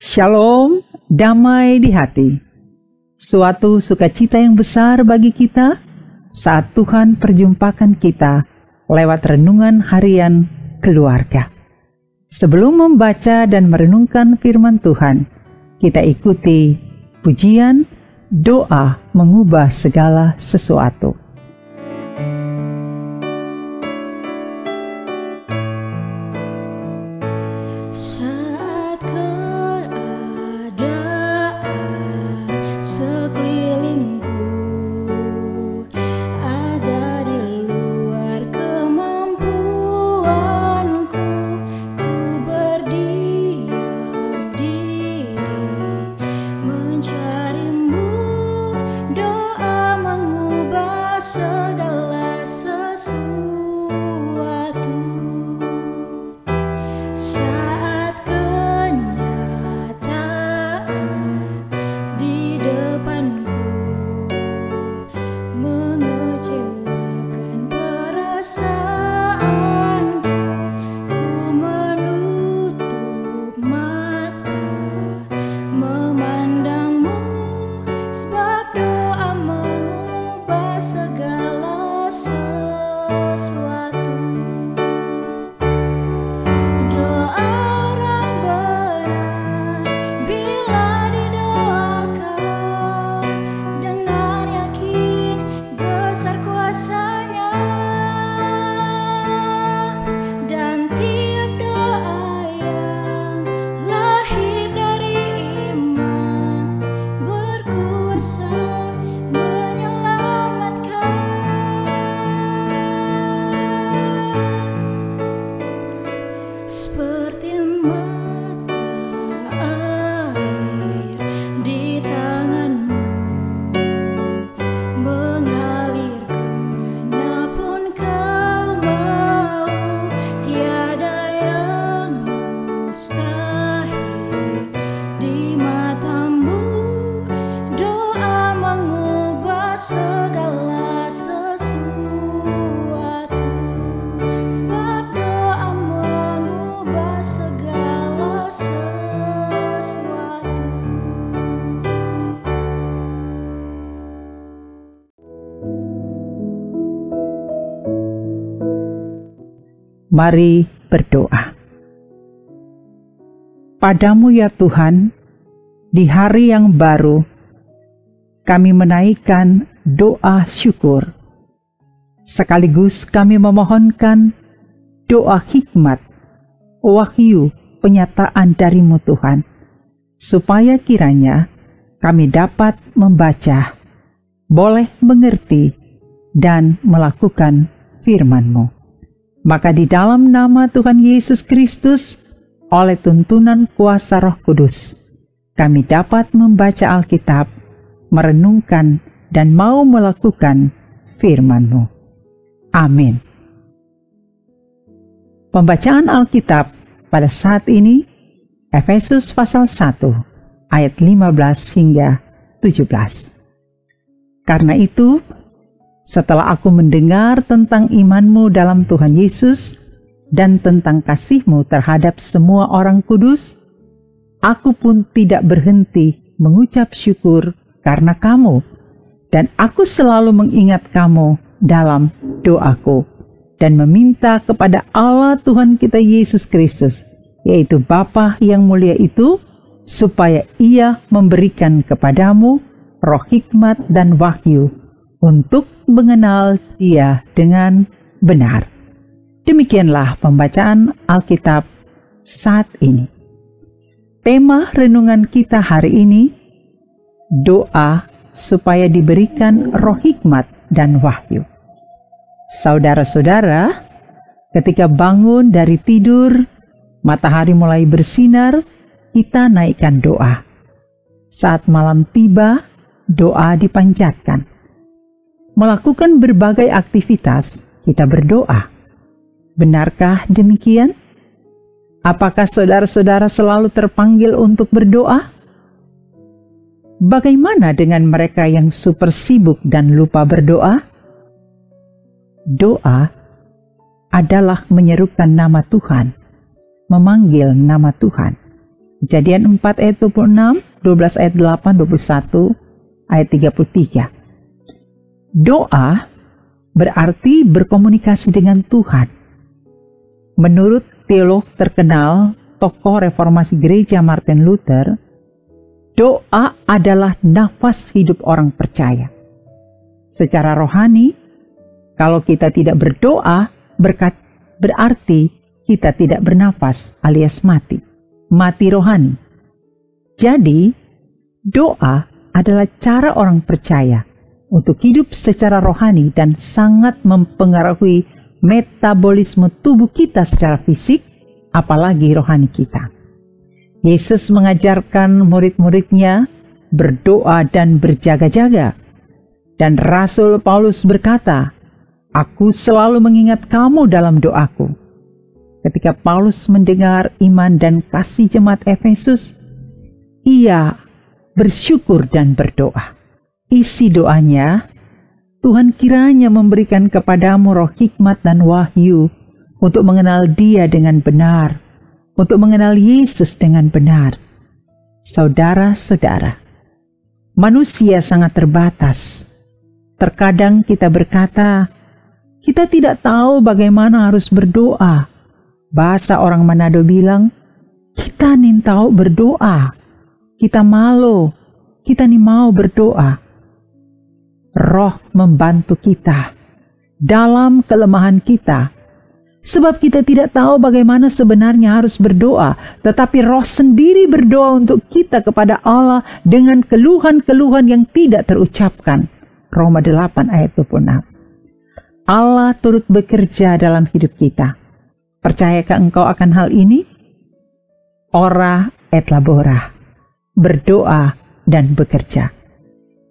Shalom, damai di hati. Suatu sukacita yang besar bagi kita saat Tuhan perjumpakan kita lewat renungan harian keluarga. Sebelum membaca dan merenungkan firman Tuhan, kita ikuti pujian doa mengubah segala sesuatu. Mari berdoa. Padamu ya Tuhan, di hari yang baru, kami menaikkan doa syukur. Sekaligus kami memohonkan doa hikmat, wahyu, penyataan dari-Mu Tuhan, supaya kiranya kami dapat membaca, boleh mengerti, dan melakukan firman-Mu. Maka di dalam nama Tuhan Yesus Kristus, oleh tuntunan kuasa Roh Kudus, kami dapat membaca Alkitab, merenungkan, dan mau melakukan firman-Mu. Amin. Pembacaan Alkitab pada saat ini, Efesus pasal 1, ayat 15 hingga 17. Karena itu, setelah aku mendengar tentang iman-Mu dalam Tuhan Yesus dan tentang kasih-Mu terhadap semua orang kudus, aku pun tidak berhenti mengucap syukur karena kamu, dan aku selalu mengingat kamu dalam doaku dan meminta kepada Allah Tuhan kita Yesus Kristus, yaitu Bapa yang mulia itu, supaya Ia memberikan kepadamu roh hikmat dan wahyu untuk mengenal Dia dengan benar. Demikianlah pembacaan Alkitab saat ini. Tema renungan kita hari ini, doa supaya diberikan roh hikmat dan wahyu. Saudara-saudara, ketika bangun dari tidur, matahari mulai bersinar, kita naikkan doa. Saat malam tiba, doa dipanjatkan. Melakukan berbagai aktivitas, kita berdoa. Benarkah demikian? Apakah saudara-saudara selalu terpanggil untuk berdoa? Bagaimana dengan mereka yang super sibuk dan lupa berdoa? Doa adalah menyerukan nama Tuhan, memanggil nama Tuhan. Kejadian 4 ayat 26, 12 ayat 8, 21, ayat 33. Doa berarti berkomunikasi dengan Tuhan. Menurut teolog terkenal, tokoh reformasi gereja Martin Luther, doa adalah nafas hidup orang percaya. Secara rohani, kalau kita tidak berdoa, berarti kita tidak bernafas alias mati rohani. Jadi, doa adalah cara orang percaya untuk hidup secara rohani dan sangat mempengaruhi metabolisme tubuh kita secara fisik, apalagi rohani kita. Yesus mengajarkan murid-muridnya berdoa dan berjaga-jaga. Dan Rasul Paulus berkata, "Aku selalu mengingat kamu dalam doaku." Ketika Paulus mendengar iman dan kasih jemaat Efesus, ia bersyukur dan berdoa. Isi doanya, "Tuhan kiranya memberikan kepadamu roh hikmat dan wahyu untuk mengenal Dia dengan benar, untuk mengenal Yesus dengan benar." Saudara-saudara, manusia sangat terbatas. Terkadang kita berkata, kita tidak tahu bagaimana harus berdoa. Bahasa orang Manado bilang, kita nih tahu berdoa. Kita malu, kita nih mau berdoa. Roh membantu kita dalam kelemahan kita. Sebab kita tidak tahu bagaimana sebenarnya harus berdoa, tetapi Roh sendiri berdoa untuk kita kepada Allah dengan keluhan-keluhan yang tidak terucapkan. Roma 8 ayat 26. Allah turut bekerja dalam hidup kita. Percayakah engkau akan hal ini? Ora et labora. Berdoa dan bekerja.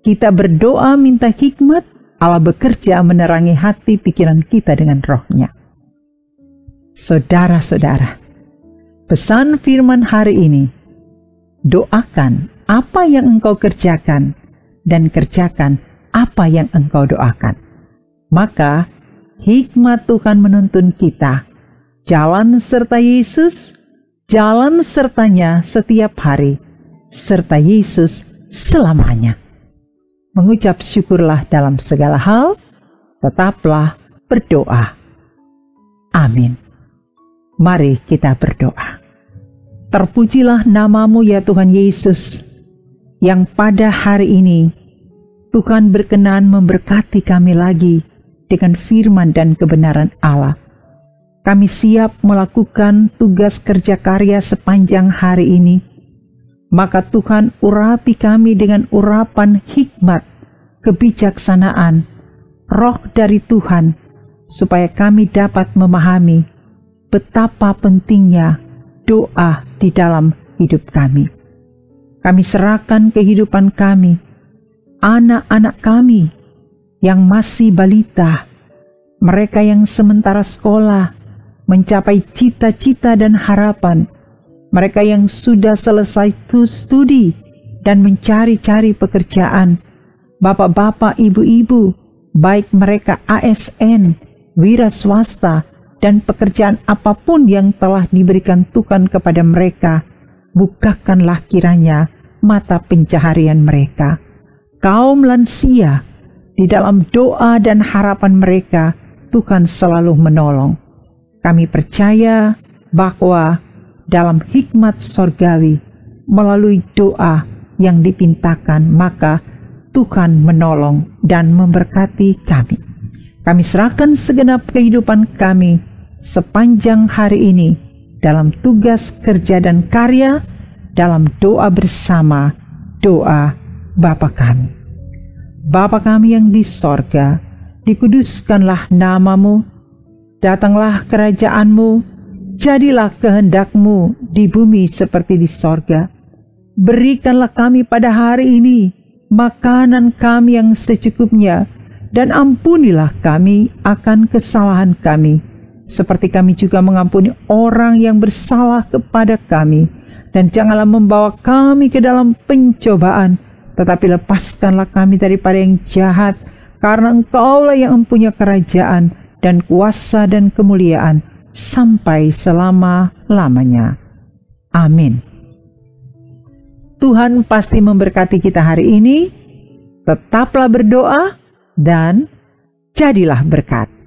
Kita berdoa minta hikmat, Allah bekerja menerangi hati pikiran kita dengan rohnya. Saudara-saudara, pesan firman hari ini, doakan apa yang engkau kerjakan dan kerjakan apa yang engkau doakan. Maka hikmat Tuhan menuntun kita jalan serta Yesus, jalan sertanya setiap hari, serta Yesus selamanya. Mengucap syukurlah dalam segala hal, tetaplah berdoa. Amin. Mari kita berdoa. Terpujilah namamu ya Tuhan Yesus, yang pada hari ini Tuhan berkenan memberkati kami lagi dengan firman dan kebenaran Allah. Kami siap melakukan tugas kerja karya sepanjang hari ini. Maka Tuhan urapi kami dengan urapan hikmat, kebijaksanaan, roh dari Tuhan, supaya kami dapat memahami betapa pentingnya doa di dalam hidup kami. Kami serahkan kehidupan kami, anak-anak kami yang masih balita, mereka yang sementara sekolah, mencapai cita-cita dan harapan, mereka yang sudah selesai studi dan mencari-cari pekerjaan, bapak-bapak, ibu-ibu, baik mereka ASN, wira swasta, dan pekerjaan apapun yang telah diberikan Tuhan kepada mereka, bukakanlah kiranya mata pencaharian mereka. Kaum lansia, di dalam doa dan harapan mereka, Tuhan selalu menolong. Kami percaya bahwa dalam hikmat sorgawi, melalui doa yang dipintakan, maka Tuhan menolong dan memberkati kami. Kami serahkan segenap kehidupan kami sepanjang hari ini dalam tugas kerja dan karya, dalam doa bersama, doa Bapa kami. Bapa kami yang di sorga, dikuduskanlah namamu, datanglah kerajaanmu, jadilah kehendak-Mu di bumi seperti di sorga. Berikanlah kami pada hari ini makanan kami yang secukupnya, dan ampunilah kami akan kesalahan kami, seperti kami juga mengampuni orang yang bersalah kepada kami. Dan janganlah membawa kami ke dalam pencobaan, tetapi lepaskanlah kami daripada yang jahat, karena Engkaulah yang mempunyai kerajaan dan kuasa dan kemuliaan sampai selama-lamanya. Amin. Tuhan pasti memberkati kita hari ini. Tetaplah berdoa dan jadilah berkat.